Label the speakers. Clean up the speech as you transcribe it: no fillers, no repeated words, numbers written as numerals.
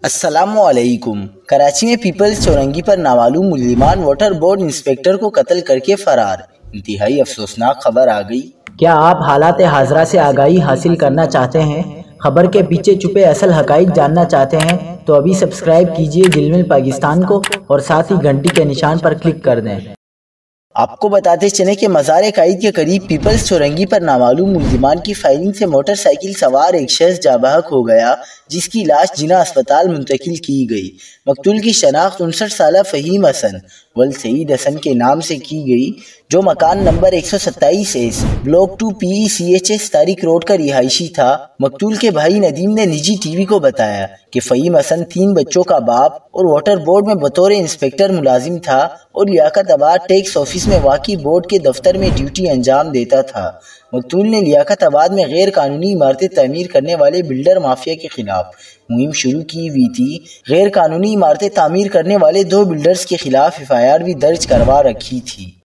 Speaker 1: السلام علیکم۔ کراچی میں پیپلز چورنگی پر نامعلوم ملزمان واٹر بورڈ انسپکٹر کو قتل کر کے فرار۔ انتہائی افسوسناک خبر آ گئی۔
Speaker 2: کیا آپ حالات حاضرہ سے آگاہی حاصل کرنا چاہتے ہیں؟ خبر کے پیچھے چھپے اصل حقائق جاننا چاہتے ہیں تو ابھی سبسکرائب کیجئے جلمل پاکستان کو اور ساتھ ہی گھنٹی کے نشان پر کلک کر دیں۔
Speaker 1: آپ کو بتاتے چلیں کہ مزار قائد کے قریب پیپلز چورنگی پر نامعلوم ملزمان کی فائرنگ سے موٹر سائیکل سوار ایک شخص جاں بحق ہو گیا، جس کی لاش جناح اسپتال منتقل کی گئی۔ مقتول کی شناخت 59 سالہ فہیم حسن ولد سعید حسن کے نام سے کی گئی، جو مکان number 127 block 2 PECHS Tariq road کا رہائشی تھا۔ مقتول کے بھائی ندیم نے نجی ٹی وی کو بتایا کہ فہیم حسن 3 بچوں کا باپ اور واٹر بورڈ میں بطور انسپکٹر ملازم تھا اور لیاقت آباد ٹیکس آفس میں واقع بورڈ کے دفتر میں ڈیوٹی انجام دیتا تھا۔ مقتول نے لیاقت آباد میں غیر قانونی عمارتیں تعمیر کرنے والے بلڈر مافیا کے خلاف مہم شروع کی ہوئی تھی۔ غیر قانونی عمارتیں تعمیر کرنے والے 2 بلڈرز کے خلاف FIR بھی درج کروا رکھی تھی۔